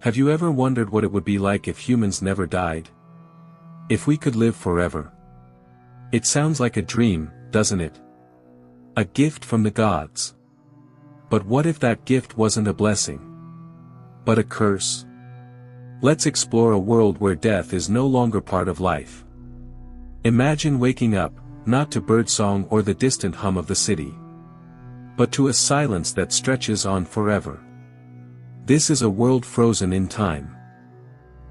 Have you ever wondered what it would be like if humans never died? If we could live forever? It sounds like a dream, doesn't it? A gift from the gods. But what if that gift wasn't a blessing, but a curse? Let's explore a world where death is no longer part of life. Imagine waking up, not to birdsong or the distant hum of the city, but to a silence that stretches on forever. This is a world frozen in time.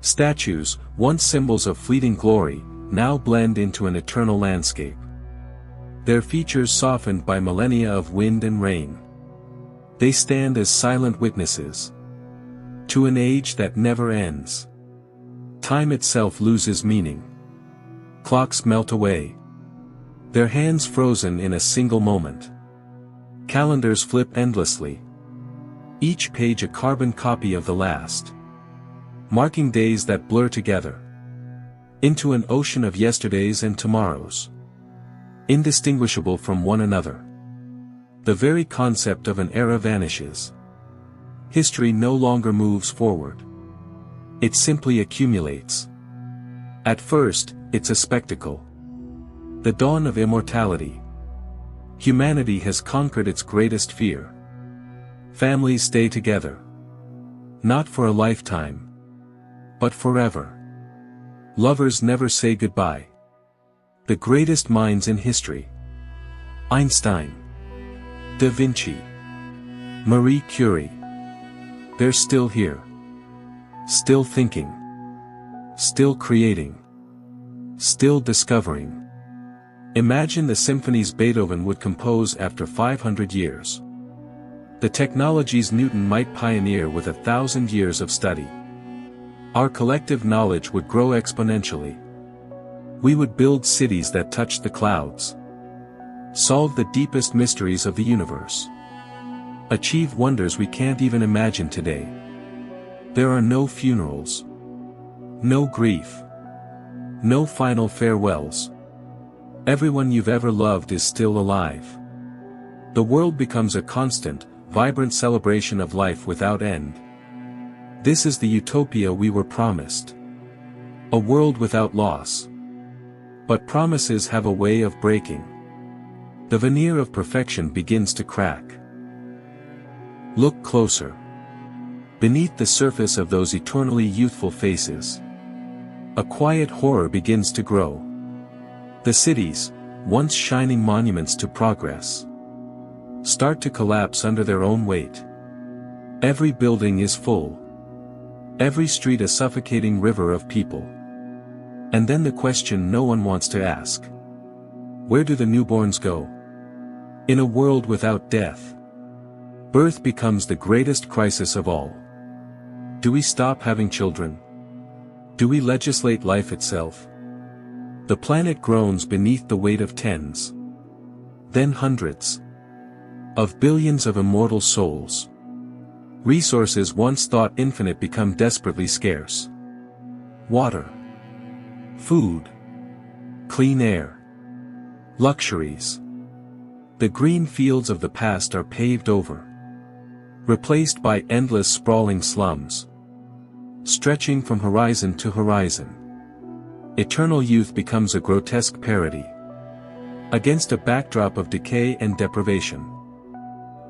Statues, once symbols of fleeting glory, now blend into an eternal landscape. Their features softened by millennia of wind and rain. They stand as silent witnesses to an age that never ends. Time itself loses meaning. Clocks melt away, their hands frozen in a single moment. Calendars flip endlessly, each page a carbon copy of the last, marking days that blur together into an ocean of yesterdays and tomorrows, indistinguishable from one another. The very concept of an era vanishes. History no longer moves forward. It simply accumulates. At first, it's a spectacle. The dawn of immortality. Humanity has conquered its greatest fear. Families stay together. Not for a lifetime, but forever. Lovers never say goodbye. The greatest minds in history. Einstein, Da Vinci, Marie Curie. They're still here. Still thinking. Still creating. Still discovering. Imagine the symphonies Beethoven would compose after 500 years. The technologies Newton might pioneer with 1,000 years of study. Our collective knowledge would grow exponentially. We would build cities that touched the clouds. Solve the deepest mysteries of the universe. Achieve wonders we can't even imagine today. There are no funerals. No grief. No final farewells. Everyone you've ever loved is still alive. The world becomes a constant, vibrant celebration of life without end. This is the utopia we were promised. A world without loss. But promises have a way of breaking. The veneer of perfection begins to crack. Look closer. Beneath the surface of those eternally youthful faces, a quiet horror begins to grow. The cities, once shining monuments to progress, start to collapse under their own weight. Every building is full. Every street a suffocating river of people. And then the question no one wants to ask. Where do the newborns go? In a world without death, birth becomes the greatest crisis of all. Do we stop having children? Do we legislate life itself? The planet groans beneath the weight of tens, then hundreds, of billions of immortal souls. Resources once thought infinite become desperately scarce. Water, food, clean air, luxuries. The green fields of the past are paved over, replaced by endless sprawling slums, stretching from horizon to horizon. Eternal youth becomes a grotesque parody. Against a backdrop of decay and deprivation,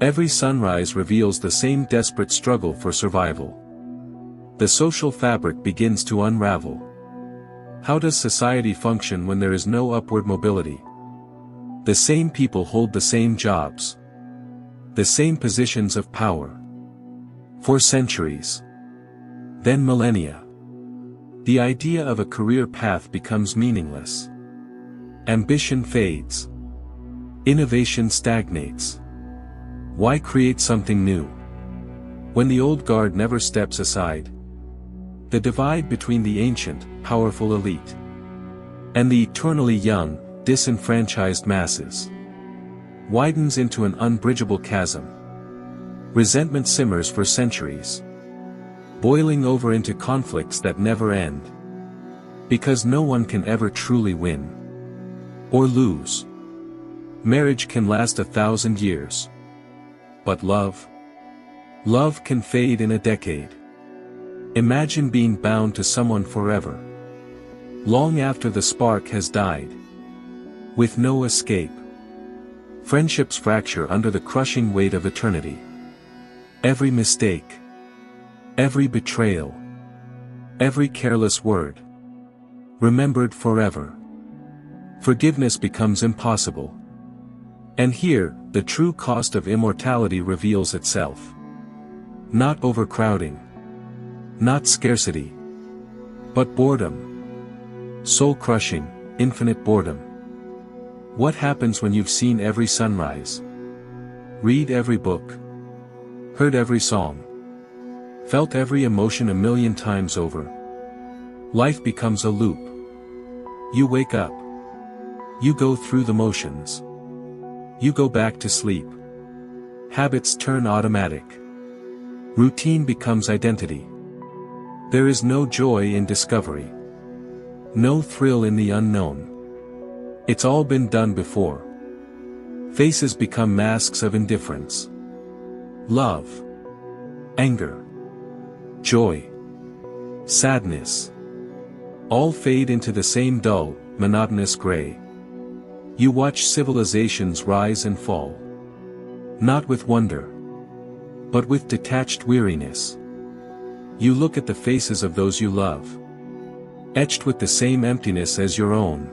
every sunrise reveals the same desperate struggle for survival. The social fabric begins to unravel. How does society function when there is no upward mobility? The same people hold the same jobs, the same positions of power, for centuries, then millennia. The idea of a career path becomes meaningless. Ambition fades. Innovation stagnates. Why create something new when the old guard never steps aside? The divide between the ancient, powerful elite and the eternally young, disenfranchised masses widens into an unbridgeable chasm. Resentment simmers for centuries, boiling over into conflicts that never end. Because no one can ever truly win or lose. Marriage can last 1,000 years. But love can fade in a decade. Imagine being bound to someone forever. Long after the spark has died. With no escape. Friendships fracture under the crushing weight of eternity. Every mistake. Every betrayal. Every careless word. Remembered forever. Forgiveness becomes impossible. And here, the true cost of immortality reveals itself. Not overcrowding. Not scarcity. But boredom. Soul-crushing, infinite boredom. What happens when you've seen every sunrise? Read every book. Heard every song. Felt every emotion a million times over. Life becomes a loop. You wake up. You go through the motions. You go back to sleep. Habits turn automatic. Routine becomes identity. There is no joy in discovery. No thrill in the unknown. It's all been done before. Faces become masks of indifference. Love. Anger. Joy. Sadness. All fade into the same dull, monotonous gray. You watch civilizations rise and fall. Not with wonder. But with detached weariness. You look at the faces of those you love. Etched with the same emptiness as your own.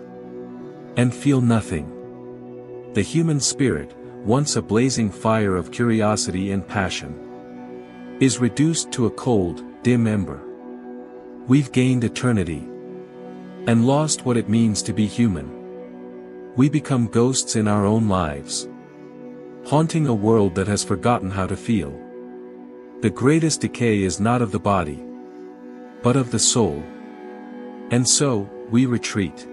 And feel nothing. The human spirit, once a blazing fire of curiosity and passion, is reduced to a cold, dim ember. We've gained eternity. And lost what it means to be human. We become ghosts in our own lives. Haunting a world that has forgotten how to feel. The greatest decay is not of the body, but of the soul. And so, we retreat.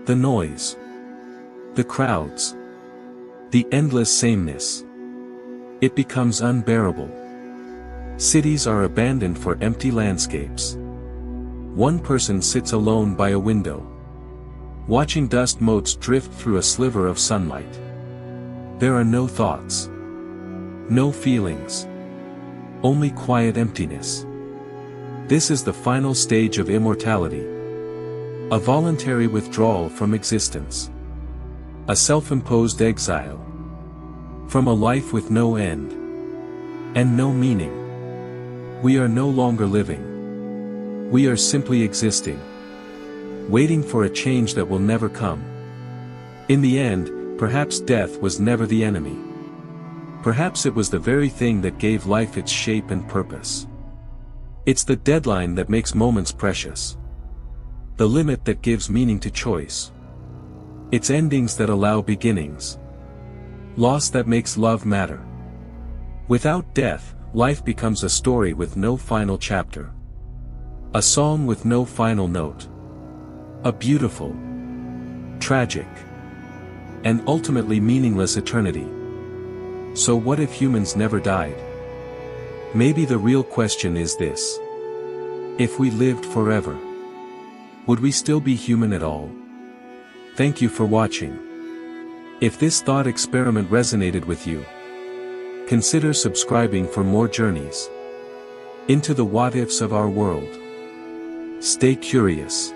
The noise. The crowds. The endless sameness. It becomes unbearable. Cities are abandoned for empty landscapes. One person sits alone by a window. Watching dust motes drift through a sliver of sunlight. There are no thoughts. No feelings. Only quiet emptiness. This is the final stage of immortality. A voluntary withdrawal from existence. A self-imposed exile. From a life with no end. And no meaning. We are no longer living. We are simply existing. Waiting for a change that will never come. In the end, perhaps death was never the enemy. Perhaps it was the very thing that gave life its shape and purpose. It's the deadline that makes moments precious. The limit that gives meaning to choice. It's endings that allow beginnings. Loss that makes love matter. Without death, life becomes a story with no final chapter. A song with no final note. A beautiful, tragic, and ultimately meaningless eternity. So what if humans never died? Maybe the real question is this. If we lived forever, would we still be human at all? Thank you for watching. If this thought experiment resonated with you, consider subscribing for more journeys into the what-ifs of our world. Stay curious.